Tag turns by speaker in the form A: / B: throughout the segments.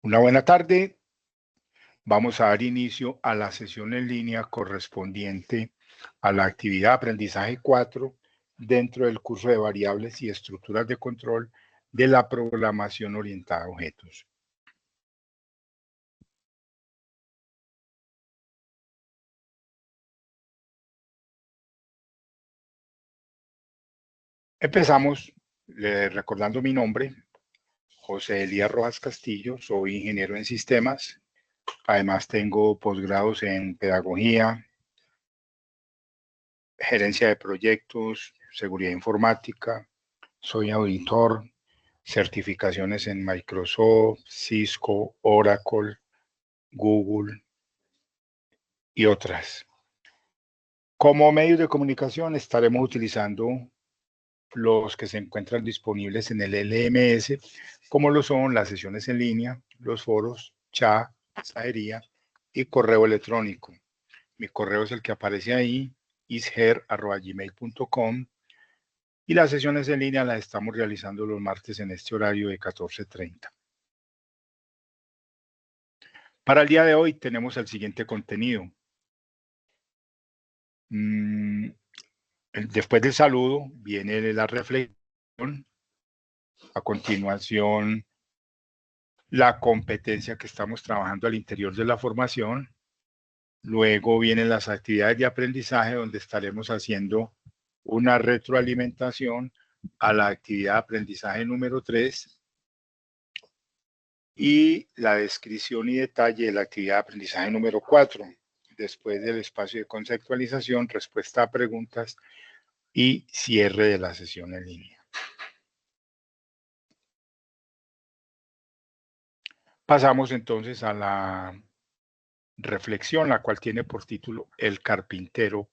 A: Una buena tarde. Vamos a dar inicio a la sesión en línea correspondiente a la actividad aprendizaje 4 dentro del curso de variables y estructuras de control de la programación orientada a objetos. Empezamos recordando mi nombre, José Elías Rojas Castillo, soy ingeniero en sistemas. Además tengo posgrados en pedagogía, gerencia de proyectos, seguridad informática, soy auditor, certificaciones en Microsoft, Cisco, Oracle, Google y otras. Como medios de comunicación estaremos utilizando los que se encuentran disponibles en el LMS, como lo son las sesiones en línea, los foros, chat, mensajería y correo electrónico. Mi correo es el que aparece ahí, isher@gmail.com, y las sesiones en línea las estamos realizando los martes en este horario de 14:30. Para el día de hoy tenemos el siguiente contenido. Después del saludo viene la reflexión. A continuación, la competencia que estamos trabajando al interior de la formación. Luego vienen las actividades de aprendizaje, donde estaremos haciendo una retroalimentación a la actividad de aprendizaje número 3 y la descripción y detalle de la actividad de aprendizaje número 4. Después del espacio de conceptualización, respuesta a preguntas y cierre de la sesión en línea. Pasamos entonces a la reflexión, la cual tiene por título El carpintero.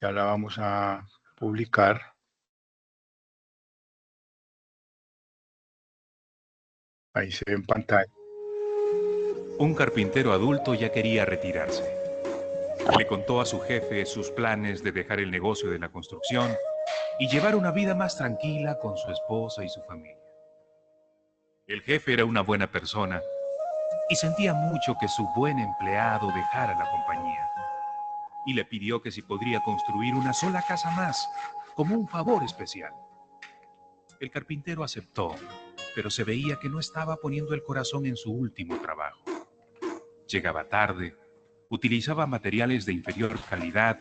A: Ya la vamos a publicar. Ahí se ve en pantalla.
B: Un carpintero adulto ya quería retirarse. Le contó a su jefe sus planes de dejar el negocio de la construcción y llevar una vida más tranquila con su esposa y su familia. El jefe era una buena persona y sentía mucho que su buen empleado dejara la compañía. Y le pidió que si podría construir una sola casa más, como un favor especial. El carpintero aceptó, pero se veía que no estaba poniendo el corazón en su último trabajo. Llegaba tarde, utilizaba materiales de inferior calidad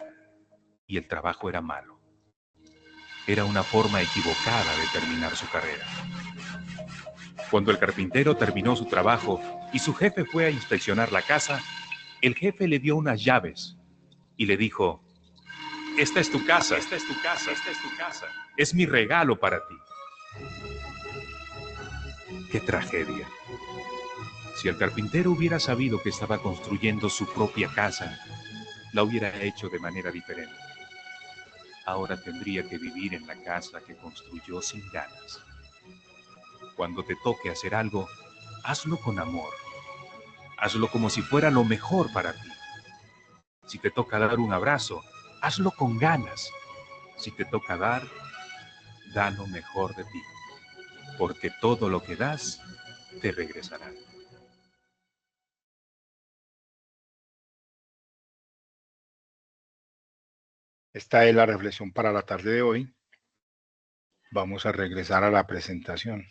B: y el trabajo era malo. Era una forma equivocada de terminar su carrera. Cuando el carpintero terminó su trabajo y su jefe fue a inspeccionar la casa, el jefe le dio unas llaves y le dijo: "Esta es tu casa, esta es tu casa, esta es tu casa. Es mi regalo para ti". ¡Qué tragedia! Si el carpintero hubiera sabido que estaba construyendo su propia casa, la hubiera hecho de manera diferente. Ahora tendría que vivir en la casa que construyó sin ganas. Cuando te toque hacer algo, hazlo con amor. Hazlo como si fuera lo mejor para ti. Si te toca dar un abrazo, hazlo con ganas. Si te toca dar, da lo mejor de ti. Porque todo lo que das, te regresará.
A: Esta es la reflexión para la tarde de hoy. Vamos a regresar a la presentación.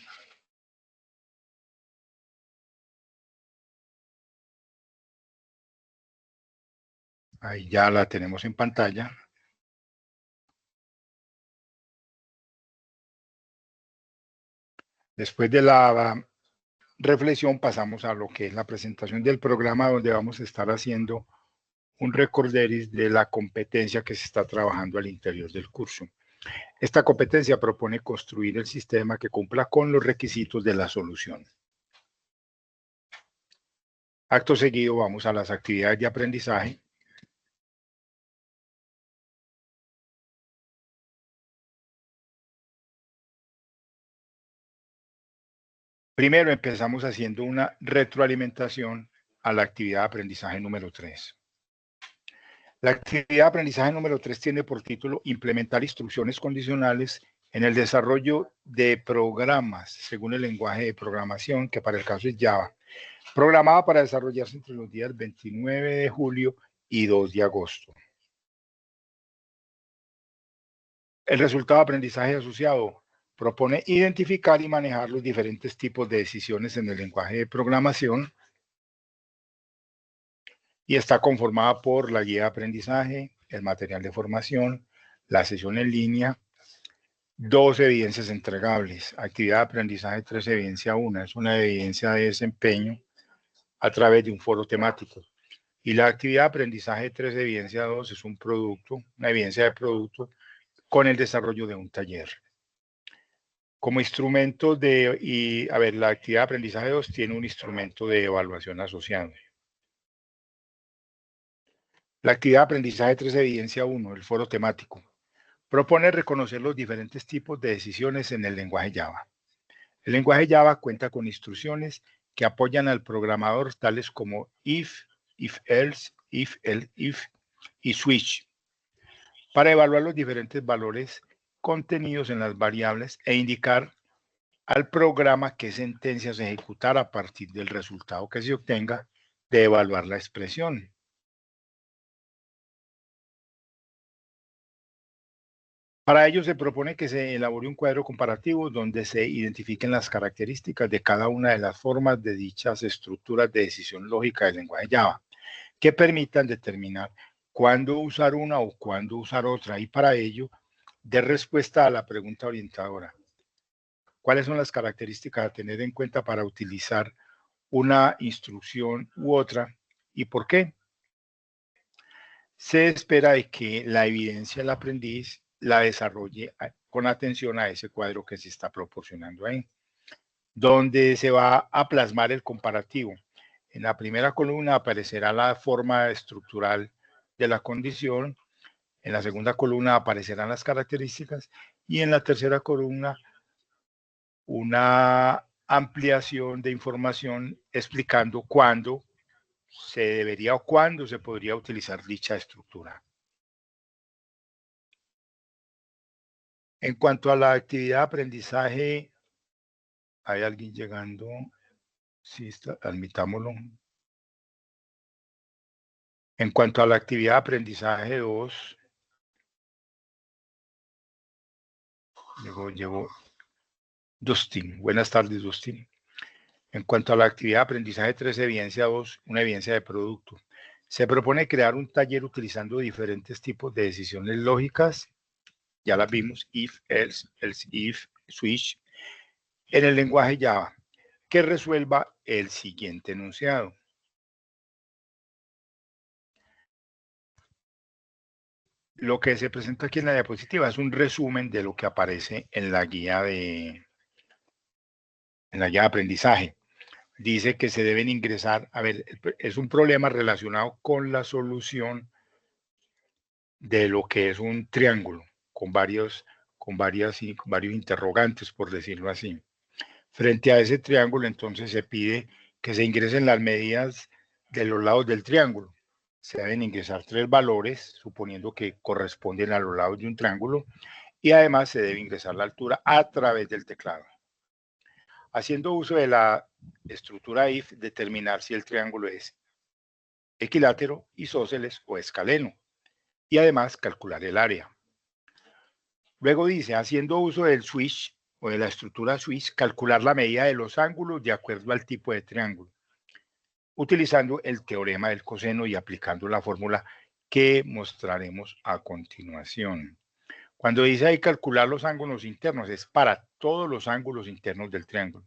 A: Ahí ya la tenemos en pantalla. Después de la reflexión pasamos a lo que es la presentación del programa, donde vamos a estar haciendo un recorderis de la competencia que se está trabajando al interior del curso. Esta competencia propone construir el sistema que cumpla con los requisitos de la solución. Acto seguido vamos a las actividades de aprendizaje. Primero empezamos haciendo una retroalimentación a la actividad de aprendizaje número 3. La actividad de aprendizaje número 3 tiene por título Implementar instrucciones condicionales En el desarrollo de programas, según el lenguaje de programación, que para el caso es Java, programada para desarrollarse entre los días 29 de julio y 2 de agosto. El resultado de aprendizaje asociado propone identificar y manejar los diferentes tipos de decisiones en el lenguaje de programación y está conformada por la guía de aprendizaje, el material de formación, la sesión en línea, 2 evidencias entregables, actividad de aprendizaje 3, evidencia 1, es una evidencia de desempeño a través de un foro temático. Y la actividad de aprendizaje 3, evidencia 2, es un producto, una evidencia de producto con el desarrollo de un taller. Como instrumento la actividad de aprendizaje 2 tiene un instrumento de evaluación asociado. La actividad de aprendizaje 3, evidencia 1, el foro temático, propone reconocer los diferentes tipos de decisiones en el lenguaje Java. El lenguaje Java cuenta con instrucciones que apoyan al programador, tales como if, if-else, if-else-if y switch, para evaluar los diferentes valores contenidos en las variables e indicar al programa qué sentencias ejecutar a partir del resultado que se obtenga de evaluar la expresión. Para ello se propone que se elabore un cuadro comparativo donde se identifiquen las características de cada una de las formas de dichas estructuras de decisión lógica del lenguaje Java, que permitan determinar cuándo usar una o cuándo usar otra, y para ello dé respuesta a la pregunta orientadora. ¿Cuáles son las características a tener en cuenta para utilizar una instrucción u otra y por qué? Se espera de que la evidencia del aprendiz la desarrolle con atención a ese cuadro que se está proporcionando ahí, donde se va a plasmar el comparativo. En la primera columna aparecerá la forma estructural de la condición, en la segunda columna aparecerán las características y en la tercera columna una ampliación de información explicando cuándo se debería o cuándo se podría utilizar dicha estructura. En cuanto a la actividad de aprendizaje, ¿hay alguien llegando? Sí, admitámoslo. En cuanto a la actividad de aprendizaje 2, llegó Dustin. Buenas tardes, Dustin. En cuanto a la actividad de aprendizaje 3, evidencia 2, una evidencia de producto. Se propone crear un taller utilizando diferentes tipos de decisiones lógicas, ya las vimos, if, else, if, switch, en el lenguaje Java, que resuelva el siguiente enunciado. Lo que se presenta aquí en la diapositiva es un resumen de lo que aparece en la guía de aprendizaje. Dice que se deben ingresar, es un problema relacionado con la solución de lo que es un triángulo, con varios interrogantes, por decirlo así. Frente a ese triángulo, entonces se pide que se ingresen las medidas de los lados del triángulo. Se deben ingresar 3 valores, suponiendo que corresponden a los lados de un triángulo, y además se debe ingresar la altura a través del teclado. Haciendo uso de la estructura if, determinar si el triángulo es equilátero, isósceles o escaleno, y además calcular el área. Luego dice, haciendo uso del switch o de la estructura switch, calcular la medida de los ángulos de acuerdo al tipo de triángulo, utilizando el teorema del coseno y aplicando la fórmula que mostraremos a continuación. Cuando dice ahí calcular los ángulos internos, es para todos los ángulos internos del triángulo,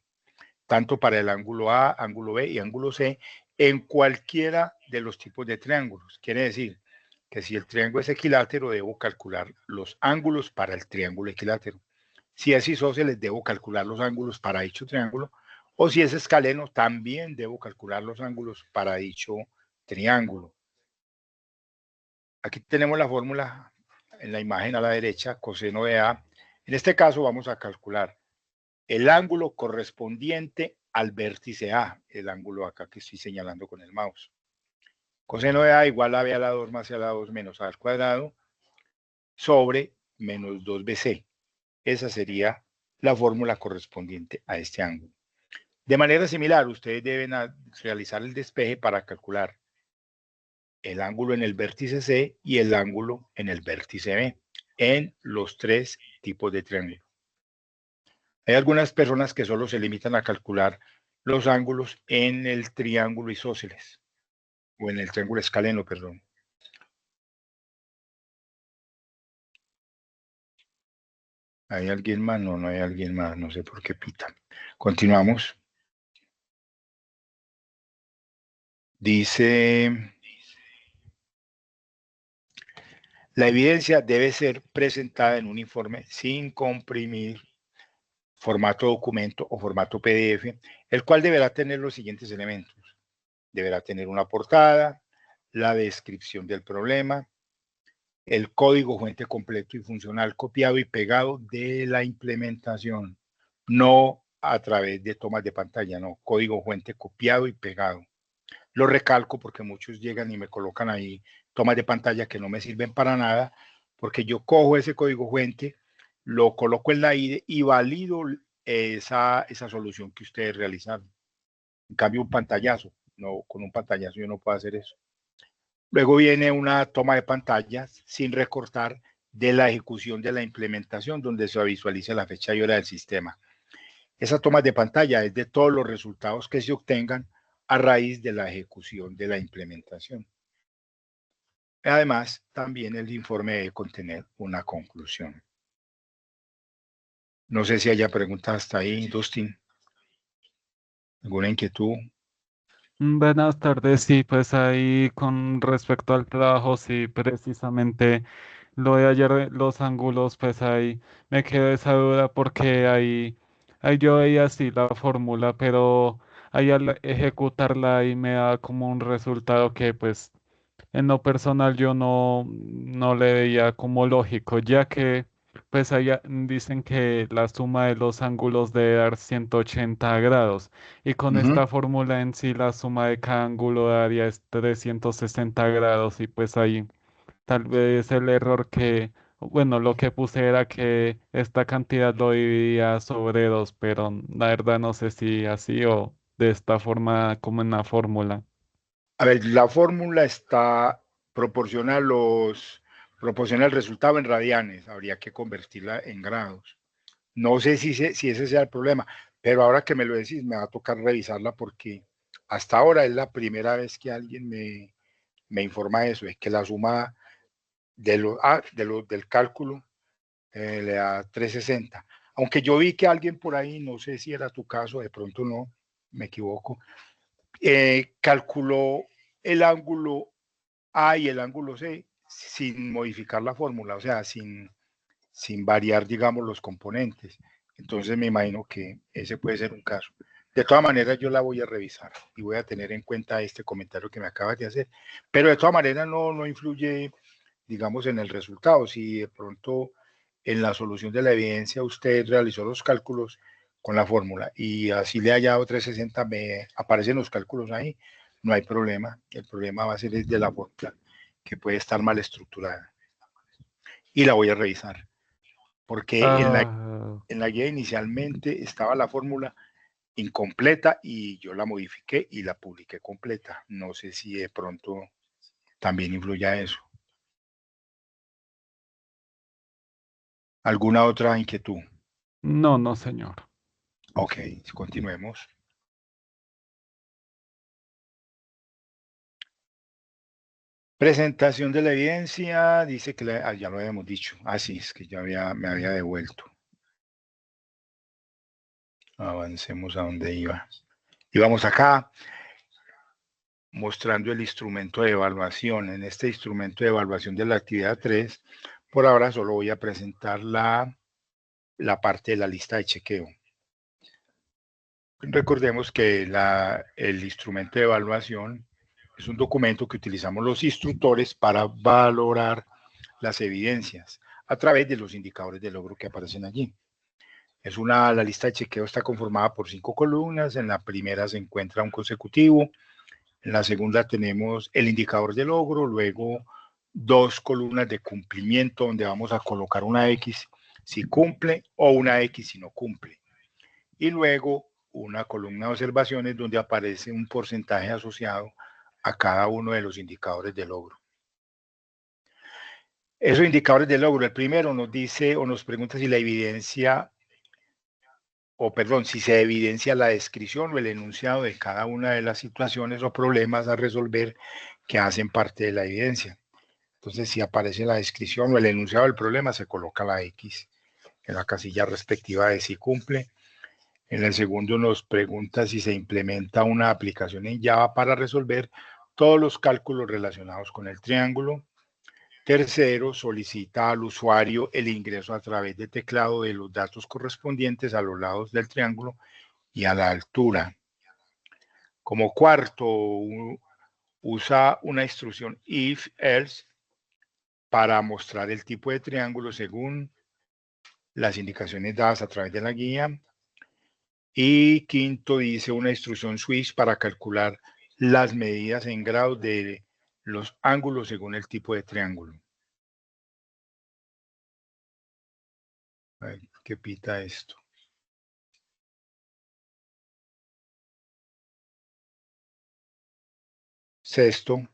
A: tanto para el ángulo A, ángulo B y ángulo C, en cualquiera de los tipos de triángulos. Quiere decir que si el triángulo es equilátero, debo calcular los ángulos para el triángulo equilátero. Si es isósceles, debo calcular los ángulos para dicho triángulo. O si es escaleno, también debo calcular los ángulos para dicho triángulo. Aquí tenemos la fórmula en la imagen a la derecha, coseno de A. En este caso vamos a calcular el ángulo correspondiente al vértice A, el ángulo acá que estoy señalando con el mouse. Coseno de A igual a B a la 2 más C a la 2 menos A al cuadrado sobre menos 2BC. esa sería la fórmula correspondiente a este ángulo. De manera similar, ustedes deben realizar el despeje para calcular el ángulo en el vértice C y el ángulo en el vértice B, en los tres tipos de triángulo. Hay algunas personas que solo se limitan a calcular los ángulos en el triángulo isósceles, o en el triángulo escaleno, perdón. ¿Hay alguien más? No, no hay alguien más, no sé por qué pita. Continuamos. Dice, la evidencia debe ser presentada en un informe sin comprimir, formato documento o formato PDF, el cual deberá tener los siguientes elementos. Deberá tener una portada, la descripción del problema, el código fuente completo y funcional copiado y pegado de la implementación, no a través de tomas de pantalla, no, código fuente copiado y pegado. Lo recalco porque muchos llegan y me colocan ahí tomas de pantalla que no me sirven para nada, porque yo cojo ese código fuente, lo coloco en la IDE y valido esa solución que ustedes realizaron. En cambio, un pantallazo, no, con un pantallazo yo no puedo hacer eso. Luego viene una toma de pantallas sin recortar de la ejecución de la implementación, donde se visualiza la fecha y hora del sistema. Esa toma de pantalla es de todos los resultados que se obtengan a raíz de la ejecución de la implementación. Además, también el informe debe contener una conclusión. No sé si haya preguntas hasta ahí, Dustin. ¿Alguna inquietud?
C: Buenas tardes, sí, pues ahí con respecto al trabajo, sí, precisamente lo de ayer, los ángulos, pues ahí me quedó esa duda porque ahí yo veía así la fórmula, pero ahí al ejecutarla ahí me da como un resultado que pues en lo personal yo no le veía como lógico, ya que pues allá dicen que la suma de los ángulos debe dar 180 grados y con esta fórmula en sí la suma de cada ángulo daría es 360 grados y pues ahí tal vez el error que, bueno, lo que puse era que esta cantidad lo dividía sobre 2, pero la verdad no sé si así o de esta forma como en la fórmula.
A: A ver, la fórmula proporciona el resultado en radianes, habría que convertirla en grados. No sé si ese sea el problema, pero ahora que me lo decís, me va a tocar revisarla porque hasta ahora es la primera vez que alguien me informa eso, es que la suma del cálculo le da 360. Aunque yo vi que alguien por ahí, no sé si era tu caso, de pronto no, me equivoco, calculó el ángulo A y el ángulo C sin modificar la fórmula, o sea, sin variar, digamos, los componentes. Entonces me imagino que ese puede ser un caso. De todas maneras, yo la voy a revisar y voy a tener en cuenta este comentario que me acabas de hacer. Pero de todas maneras no influye, digamos, en el resultado. Si de pronto en la solución de la evidencia usted realizó los cálculos con la fórmula y así le haya dado 360, me aparecen los cálculos ahí, no hay problema. El problema va a ser de la fórmula, que puede estar mal estructurada. Y la voy a revisar, porque
C: Ah,
A: en la guía inicialmente estaba la fórmula incompleta y yo la modifiqué y la publiqué completa. No sé si de pronto también influye eso. ¿Alguna otra inquietud?
C: no, no, señor.
A: Ok, continuemos. Presentación de la evidencia, dice que ya lo habíamos dicho. Sí, es que ya me había devuelto. Avancemos a donde iba. Íbamos acá mostrando el instrumento de evaluación. En este instrumento de evaluación de la actividad 3, por ahora solo voy a presentar la parte de la lista de chequeo. Recordemos que el instrumento de evaluación es un documento que utilizamos los instructores para valorar las evidencias a través de los indicadores de logro que aparecen allí. La lista de chequeo está conformada por 5 columnas. En la primera se encuentra un consecutivo. En la segunda tenemos el indicador de logro, luego 2 columnas de cumplimiento donde vamos a colocar una X si cumple o una X si no cumple. Y luego una columna de observaciones donde aparece un porcentaje asociado a cada uno de los indicadores de logro. Esos indicadores de logro, el primero nos dice o nos pregunta si la evidencia, si se evidencia la descripción o el enunciado de cada una de las situaciones o problemas a resolver que hacen parte de la evidencia. Entonces, si aparece la descripción o el enunciado del problema, se coloca la X en la casilla respectiva de si cumple. En el segundo nos pregunta si se implementa una aplicación en Java para resolver todos los cálculos relacionados con el triángulo. Tercero, solicita al usuario el ingreso a través de teclado de los datos correspondientes a los lados del triángulo y a la altura. Como cuarto, usa una instrucción if-else para mostrar el tipo de triángulo según las indicaciones dadas a través de la guía. Y quinto, dice una instrucción switch para calcular las medidas en grados de los ángulos según el tipo de triángulo. A ver, ¿qué pita esto? Sexto,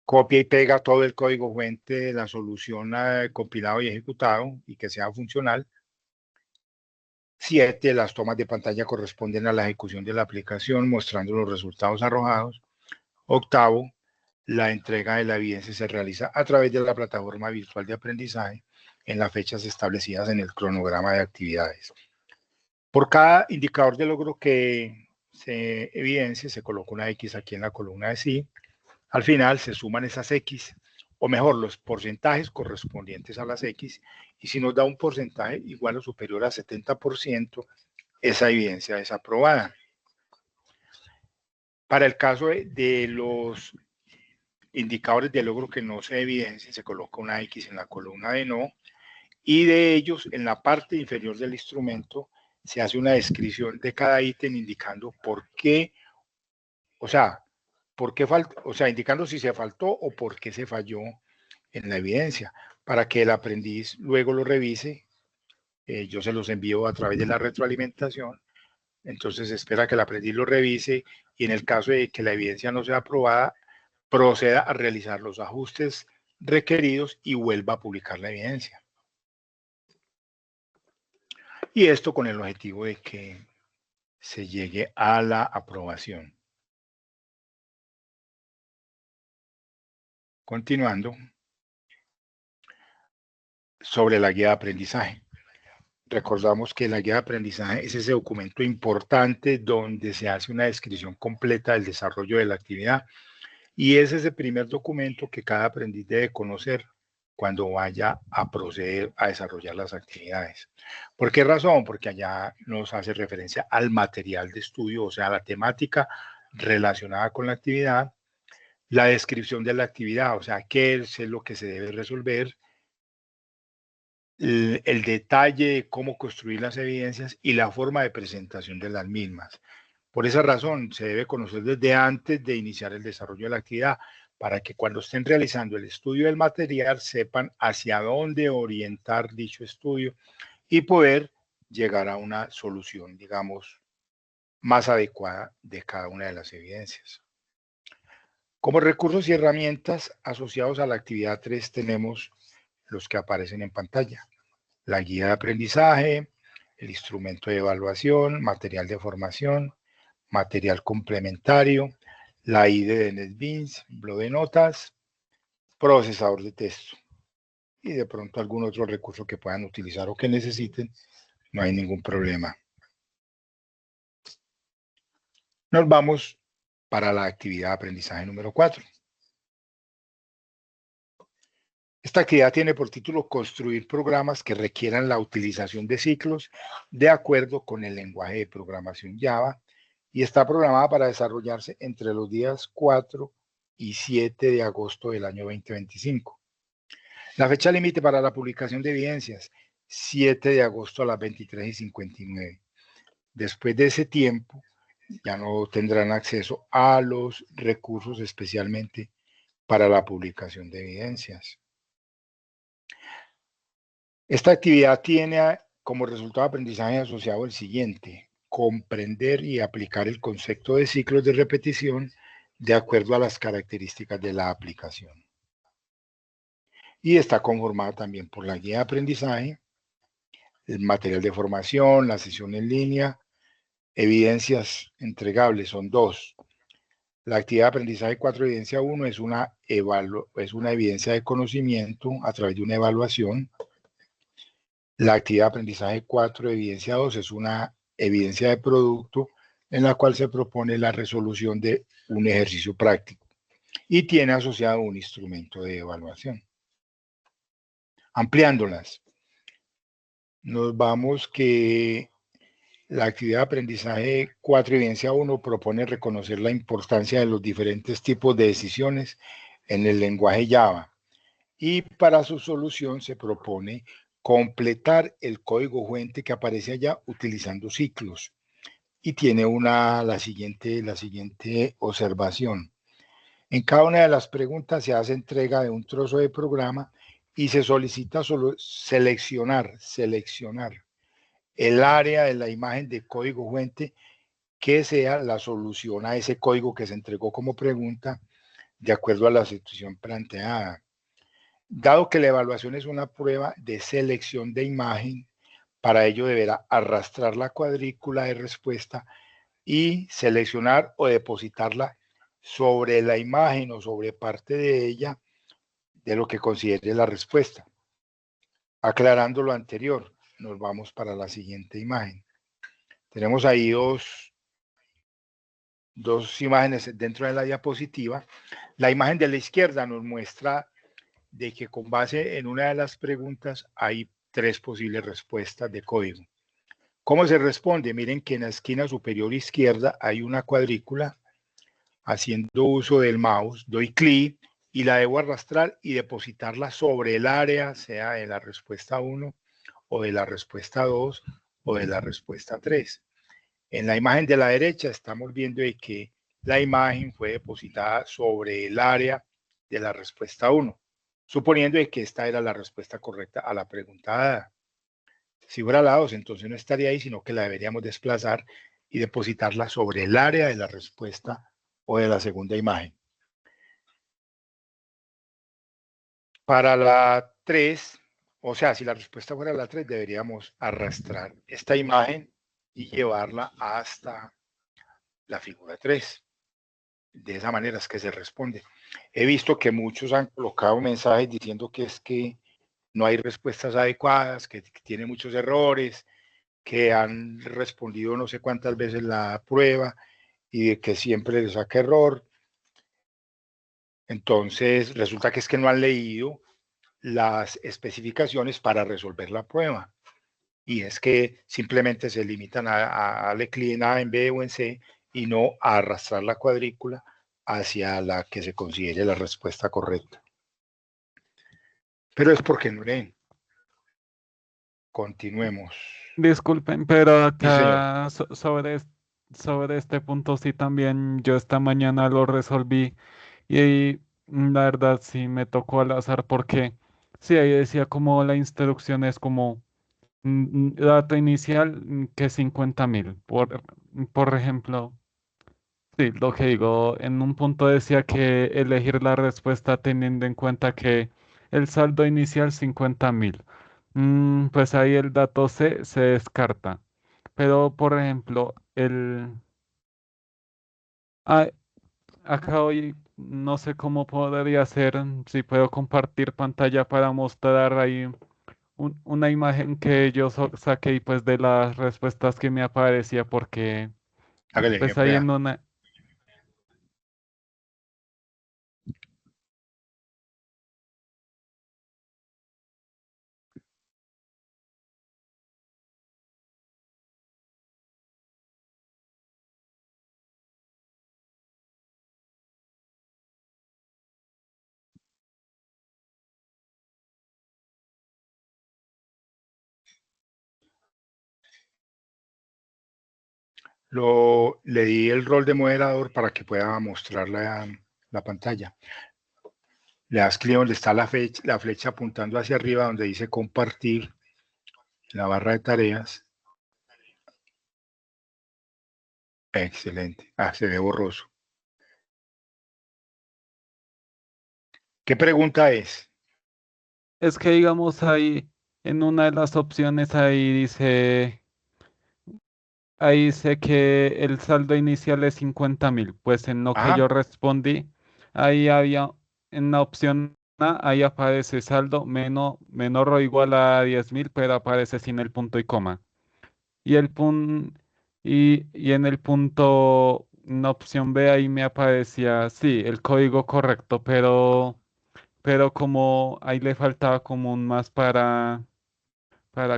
A: copia y pega todo el código fuente de la solución compilado y ejecutado y que sea funcional. 7. Las tomas de pantalla corresponden a la ejecución de la aplicación mostrando los resultados arrojados. 8. La entrega de la evidencia se realiza a través de la plataforma virtual de aprendizaje en las fechas establecidas en el cronograma de actividades. Por cada indicador de logro que se evidencie, se coloca una X aquí en la columna de sí. Al final se suman esas X, o mejor, los porcentajes correspondientes a las X, y si nos da un porcentaje igual o superior a 70%, esa evidencia es aprobada. Para el caso de los indicadores de logro que no se evidencien, se coloca una X en la columna de no, y de ellos, en la parte inferior del instrumento, se hace una descripción de cada ítem indicando por qué, indicando si se faltó o por qué se falló en la evidencia, para que el aprendiz luego lo revise. Yo se los envío a través de la retroalimentación, entonces espera que el aprendiz lo revise y en el caso de que la evidencia no sea aprobada, proceda a realizar los ajustes requeridos y vuelva a publicar la evidencia. Y esto con el objetivo de que se llegue a la aprobación. Continuando, sobre la guía de aprendizaje. Recordamos que la guía de aprendizaje es ese documento importante donde se hace una descripción completa del desarrollo de la actividad y es ese primer documento que cada aprendiz debe conocer cuando vaya a proceder a desarrollar las actividades. ¿Por qué razón? Porque allá nos hace referencia al material de estudio, o sea, la temática relacionada con la actividad, la descripción de la actividad, o sea, qué es lo que se debe resolver, el detalle de cómo construir las evidencias y la forma de presentación de las mismas. Por esa razón, se debe conocer desde antes de iniciar el desarrollo de la actividad, para que cuando estén realizando el estudio del material sepan hacia dónde orientar dicho estudio y poder llegar a una solución, digamos, más adecuada de cada una de las evidencias. Como recursos y herramientas asociados a la actividad 3 tenemos los que aparecen en pantalla. La guía de aprendizaje, el instrumento de evaluación, material de formación, material complementario, la IDE de NetBeans, blog de notas, procesador de texto y de pronto algún otro recurso que puedan utilizar o que necesiten, no hay ningún problema. Nos vamos para la actividad de aprendizaje número 4. Esta actividad tiene por título construir programas que requieran la utilización de ciclos de acuerdo con el lenguaje de programación Java y está programada para desarrollarse entre los días 4 y 7 de agosto del año 2025. La fecha límite para la publicación de evidencias, 7 de agosto a las 23:59. Después de ese tiempo, ya no tendrán acceso a los recursos especialmente para la publicación de evidencias. Esta actividad tiene como resultado de aprendizaje asociado el siguiente: comprender y aplicar el concepto de ciclos de repetición de acuerdo a las características de la aplicación. Y está conformada también por la guía de aprendizaje, el material de formación, la sesión en línea, evidencias entregables, son 2. La actividad de aprendizaje 4, evidencia 1, es una evidencia de conocimiento a través de una evaluación. La actividad de aprendizaje 4, evidencia 2, es una evidencia de producto en la cual se propone la resolución de un ejercicio práctico y tiene asociado un instrumento de evaluación. Ampliándolas, nos vamos que la actividad de aprendizaje 4, evidencia 1, propone reconocer la importancia de los diferentes tipos de decisiones en el lenguaje Java y para su solución se propone completar el código fuente que aparece allá utilizando ciclos. Y tiene la siguiente observación. En cada una de las preguntas se hace entrega de un trozo de programa y se solicita solo seleccionar el área de la imagen de código fuente que sea la solución a ese código que se entregó como pregunta de acuerdo a la situación planteada. Dado que la evaluación es una prueba de selección de imagen, para ello deberá arrastrar la cuadrícula de respuesta y seleccionar o depositarla sobre la imagen o sobre parte de ella de lo que considere la respuesta. Aclarando lo anterior, nos vamos para la siguiente imagen. Tenemos ahí dos imágenes dentro de la diapositiva. La imagen de la izquierda nos muestra de que con base en una de las preguntas hay 3 posibles respuestas de código. ¿Cómo se responde? Miren que en la esquina superior izquierda hay una cuadrícula. Haciendo uso del mouse, doy clic y la debo arrastrar y depositarla sobre el área, sea de la respuesta 1 o de la respuesta 2 o de la respuesta 3. En la imagen de la derecha estamos viendo de que la imagen fue depositada sobre el área de la respuesta 1, suponiendo de que esta era la respuesta correcta a la pregunta dada. Si fuera la 2, entonces no estaría ahí, sino que la deberíamos desplazar y depositarla sobre el área de la respuesta o de la segunda imagen. Para la 3, o sea, si la respuesta fuera la 3, deberíamos arrastrar esta imagen y llevarla hasta la figura 3. De esa manera es que se responde. He visto que muchos han colocado mensajes diciendo que es que no hay respuestas adecuadas, que tiene muchos errores, que han respondido no sé cuántas veces la prueba y de que siempre les saca error. Entonces, resulta que es que no han leído las especificaciones para resolver la prueba. Y es que simplemente se limitan a darle clic en A, en B o en C y no a arrastrar la cuadrícula hacia la que se considere la respuesta correcta. Pero es porque no leen. Continuemos.
C: Disculpen, pero
A: Sí, señor.
C: acá sobre este punto sí también yo esta mañana lo resolví y la verdad sí me tocó al azar porque sí, ahí decía como la instrucción es como dato inicial que 50.000. Por ejemplo, sí, lo que digo, en un punto decía que elegir la respuesta teniendo en cuenta que el saldo inicial 50.000. Pues ahí el dato C se descarta. Pero, por ejemplo, ah, acá hoy no sé cómo podría ser, si puedo compartir pantalla para mostrar ahí una imagen que yo saqué y pues de las respuestas que me aparecía porque
A: Hágale,
C: pues ahí
A: vea.
C: en una...
A: Le di el rol de moderador para que pueda mostrar la pantalla. Le das clic donde está la flecha apuntando hacia arriba, donde dice compartir, la barra de tareas. Excelente. Ah, se ve borroso. ¿Qué pregunta es?
C: Es que digamos ahí, en una de las opciones ahí dice que el saldo inicial es 50.000. Pues en lo que
A: Ajá.
C: yo respondí, ahí había, en la opción A, ahí aparece saldo menor o igual a 10.000, pero aparece sin el punto y coma. Y y en el punto, en la opción B ahí me aparecía, sí, el código correcto, pero como ahí le faltaba como un más para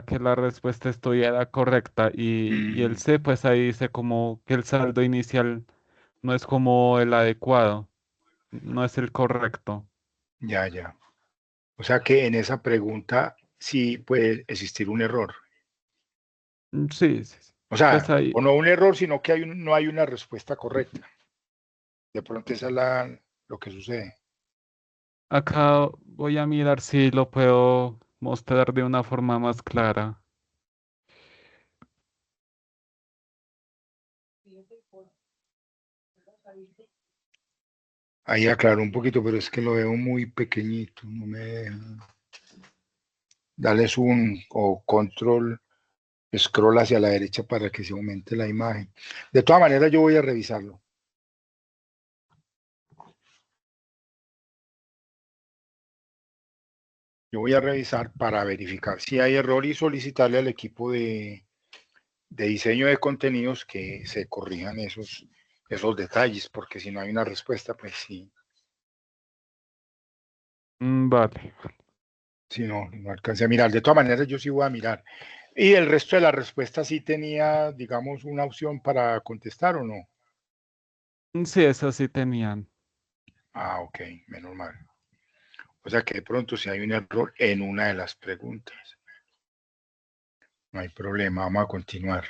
C: que la respuesta estuviera correcta. Y el
A: Mm,
C: C, pues ahí dice como que el saldo inicial no es como el adecuado, no es el correcto.
A: ya, ya. O sea que en esa pregunta sí puede existir un error.
C: Sí, sí, sí.
A: O sea,
C: Pues ahí,
A: o no un error, sino que no hay una respuesta correcta. De pronto esa es lo que sucede.
C: acá voy a mirar si lo puedo mostrar de una forma más clara.
A: Ahí aclaro un poquito, pero es que lo veo muy pequeñito. No me deja. Dale zoom o control, scroll hacia la derecha para que se aumente la imagen. De todas maneras, yo voy a revisarlo. Yo voy a revisar para verificar si hay error y solicitarle al equipo de diseño de contenidos que se corrijan esos detalles, porque si no hay una respuesta, pues sí,
C: Vale.
A: si no, no alcancé a mirar. De todas maneras, yo sí voy a mirar. ¿Y el resto de la respuesta sí tenía, digamos, una opción para contestar o no?
C: Sí, eso sí tenían.
A: Ah, ok, menos mal. O sea que de pronto si hay un error en una de las preguntas, no hay problema, vamos a continuar.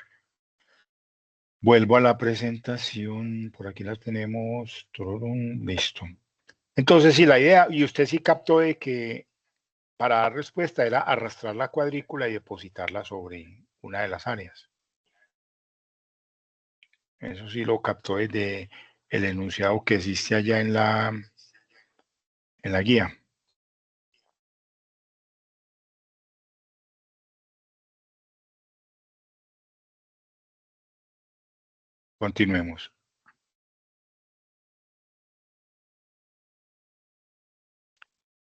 A: Vuelvo a la presentación, por aquí la tenemos, tururún, listo. Entonces, sí, la idea, y usted sí captó de que para dar respuesta era arrastrar la cuadrícula y depositarla sobre una de las áreas. Eso sí lo captó desde el enunciado que existe allá en la guía. Continuemos.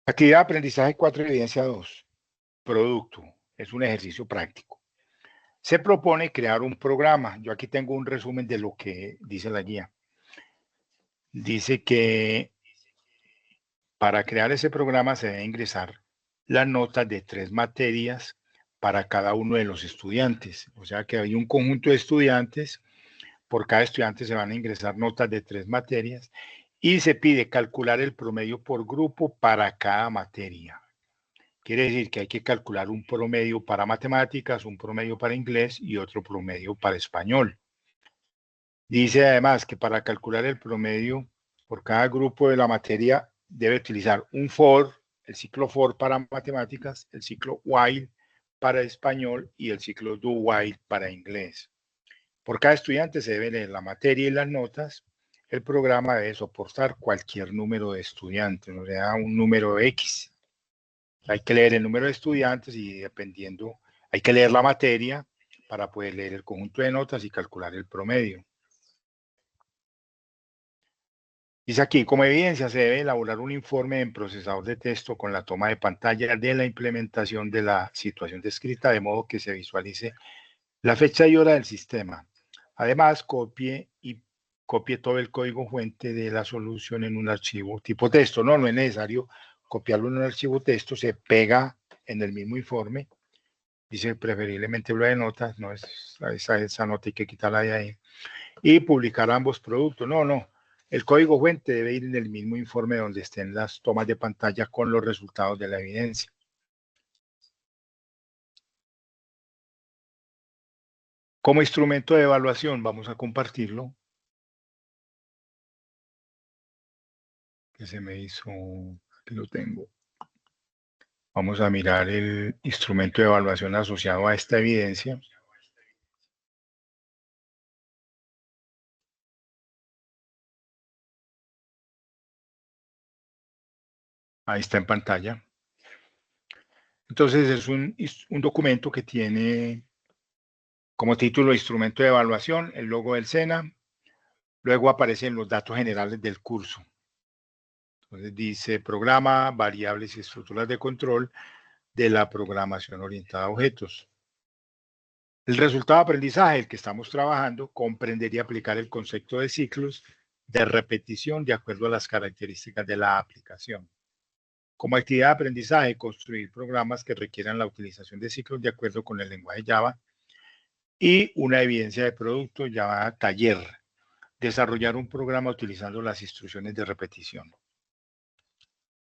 A: Actividad de aprendizaje 4, evidencia 2. Producto. Es un ejercicio práctico. Se propone crear un programa. Yo aquí tengo un resumen de lo que dice la guía. Dice que para crear ese programa se debe ingresar las notas de 3 materias para cada uno de los estudiantes. O sea que hay un conjunto de estudiantes, por cada estudiante se van a ingresar notas de 3 materias y se pide calcular el promedio por grupo para cada materia. Quiere decir que hay que calcular un promedio para matemáticas, un promedio para inglés y otro promedio para español. Dice además que para calcular el promedio por cada grupo de la materia debe utilizar un for, el ciclo for para matemáticas, el ciclo while para español y el ciclo do while para inglés. Por cada estudiante se debe leer la materia y las notas. El programa debe soportar cualquier número de estudiantes, o sea, un número X. Hay que leer el número de estudiantes y dependiendo, hay que leer la materia para poder leer el conjunto de notas y calcular el promedio. Dice aquí, como evidencia, se debe elaborar un informe en procesador de texto con la toma de pantalla de la implementación de la situación descrita, de modo que se visualice la fecha y hora del sistema. Además, copie todo el código fuente de la solución en un archivo tipo texto. No, no es necesario copiarlo en un archivo texto, se pega en el mismo informe. Dice preferiblemente bloque de notas, no es esa nota hay que quitarla de ahí. Y publicar ambos productos. No, no. El código fuente debe ir en el mismo informe donde estén las tomas de pantalla con los resultados de la evidencia. Como instrumento de evaluación, vamos a compartirlo. Que se me hizo, aquí lo tengo. Vamos a mirar el instrumento de evaluación asociado a esta evidencia. Ahí está en pantalla. Entonces es un documento que tiene como título instrumento de evaluación, el logo del SENA. Luego aparecen los datos generales del curso. Entonces dice programa, variables y estructuras de control de la programación orientada a objetos. El resultado de aprendizaje, el que estamos trabajando, comprendería aplicar el concepto de ciclos de repetición de acuerdo a las características de la aplicación. Como actividad de aprendizaje, construir programas que requieran la utilización de ciclos de acuerdo con el lenguaje Java y una evidencia de producto llamada taller. Desarrollar un programa utilizando las instrucciones de repetición.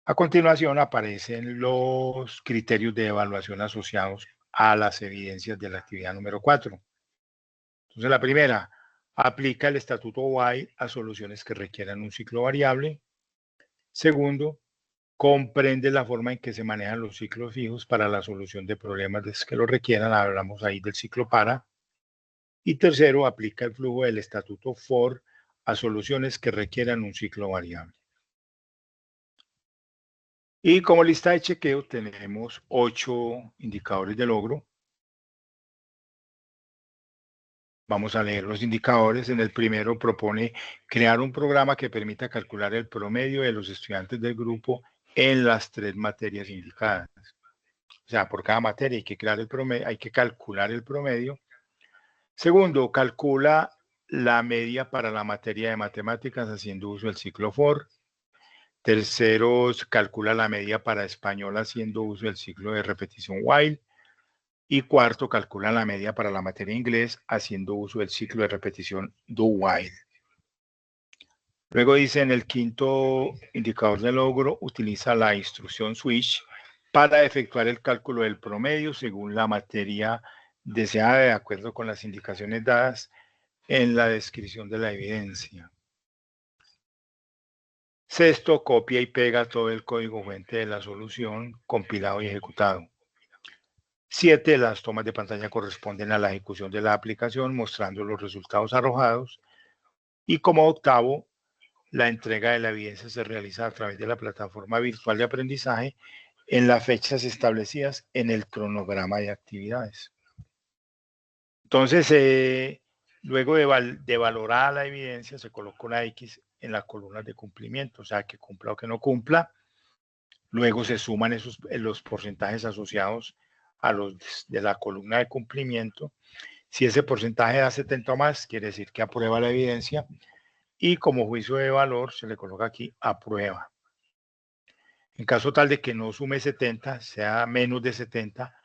A: A continuación aparecen los criterios de evaluación asociados a las evidencias de la actividad número 4. Entonces, la primera, aplica el estatuto while a soluciones que requieran un ciclo variable. Segundo, comprende la forma en que se manejan los ciclos fijos para la solución de problemas que lo requieran. Hablamos ahí del ciclo para. Y tercero, aplica el flujo del estatuto for a soluciones que requieran un ciclo variable. Y como lista de chequeo tenemos 8 indicadores de logro. Vamos a leer los indicadores. En el primero propone crear un programa que permita calcular el promedio de los estudiantes del grupo en las 3 materias indicadas. O sea, por cada materia hay que crear el promedio, hay que calcular el promedio. Segundo, calcula la media para la materia de matemáticas haciendo uso del ciclo for. Tercero, calcula la media para español haciendo uso del ciclo de repetición while. Y cuarto, calcula la media para la materia inglés haciendo uso del ciclo de repetición do while. Luego dice en el quinto indicador de logro, utiliza la instrucción switch para efectuar el cálculo del promedio según la materia deseada de acuerdo con las indicaciones dadas en la descripción de la evidencia. Sexto, copia y pega todo el código fuente de la solución compilado y ejecutado. 7. Las tomas de pantalla corresponden a la ejecución de la aplicación mostrando los resultados arrojados. Y como octavo, la entrega de la evidencia se realiza a través de la plataforma virtual de aprendizaje en las fechas establecidas en el cronograma de actividades. Entonces, luego de valorar la evidencia, se coloca una X en la columna de cumplimiento, o sea, que cumpla o que no cumpla. Luego se suman los porcentajes asociados a los de la columna de cumplimiento. Si ese porcentaje da 70 o más, quiere decir que aprueba la evidencia. Y como juicio de valor, se le coloca aquí aprueba. En caso tal de que no sume 70, sea menos de 70,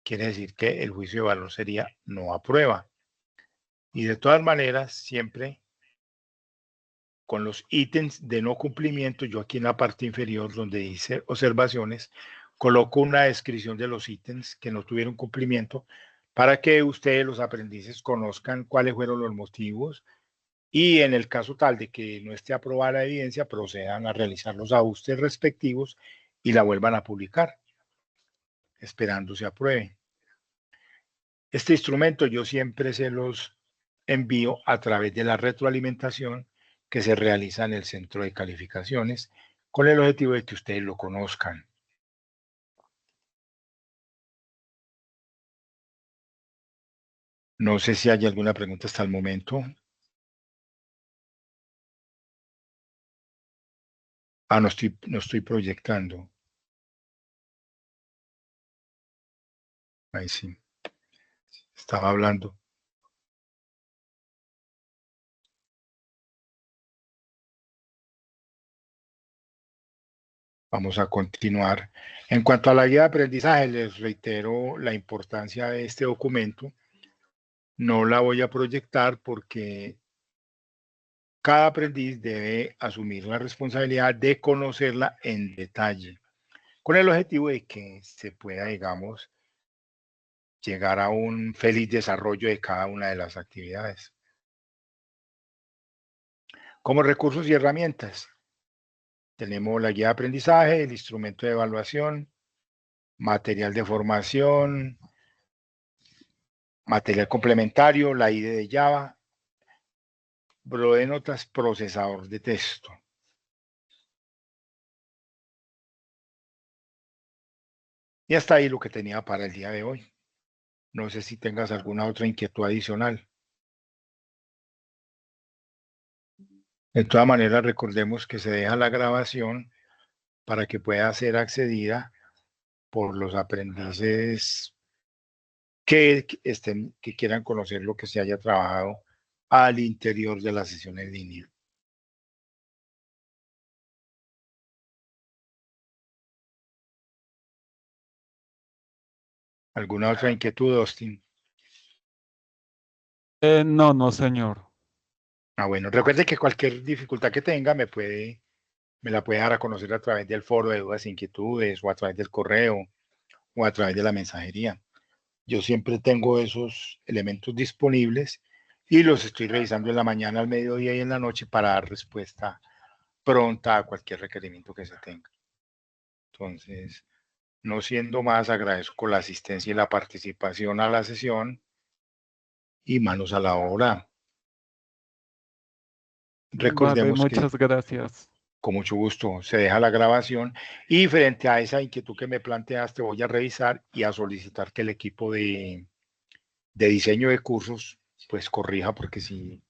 A: quiere decir que el juicio de valor sería no aprueba. Y de todas maneras, siempre con los ítems de no cumplimiento, yo aquí en la parte inferior donde dice observaciones, coloco una descripción de los ítems que no tuvieron cumplimiento para que ustedes, los aprendices, conozcan cuáles fueron los motivos y en el caso tal de que no esté aprobada la evidencia, procedan a realizar los ajustes respectivos y la vuelvan a publicar, esperando se apruebe. Este instrumento yo siempre se los envío a través de la retroalimentación que se realiza en el centro de calificaciones con el objetivo de que ustedes lo conozcan. No sé si hay alguna pregunta hasta el momento. Ah, no estoy proyectando. Ahí sí. Estaba hablando. Vamos a continuar. En cuanto a la guía de aprendizaje, les reitero la importancia de este documento. No la voy a proyectar porque cada aprendiz debe asumir la responsabilidad de conocerla en detalle, con el objetivo de que se pueda, digamos, llegar a un feliz desarrollo de cada una de las actividades. Como recursos y herramientas, tenemos la guía de aprendizaje, el instrumento de evaluación, material de formación, material complementario, la IDE de Java, blo de notas, procesador de texto. Y hasta ahí lo que tenía para el día de hoy. No sé si tengas alguna otra inquietud adicional. De todas maneras, recordemos que se deja la grabación para que pueda ser accedida por los aprendices que quieran conocer lo que se haya trabajado al interior de la sesión en línea. ¿Alguna otra inquietud, Austin?
C: No, no, señor.
A: Bueno, recuerde que cualquier dificultad que tenga me la puede dar a conocer a través del foro de dudas e inquietudes o a través del correo o a través de la mensajería. Yo siempre tengo esos elementos disponibles y los estoy revisando en la mañana, al mediodía y en la noche para dar respuesta pronta a cualquier requerimiento que se tenga. Entonces, no siendo más, agradezco la asistencia y la participación a la sesión y manos a la obra.
C: Vale,
A: Recordemos que
C: muchas gracias.
A: con mucho gusto se deja la grabación y frente a esa inquietud que me planteaste voy a revisar y a solicitar que el equipo de diseño de cursos pues corrija porque si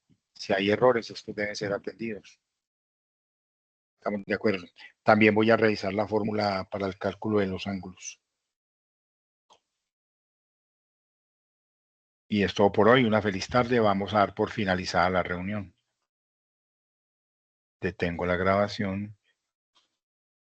A: hay errores estos deben ser atendidos. Estamos de acuerdo. También voy a revisar la fórmula para el cálculo de los ángulos. Y es todo por hoy. Una feliz tarde. Vamos a dar por finalizada la reunión. Detengo la grabación.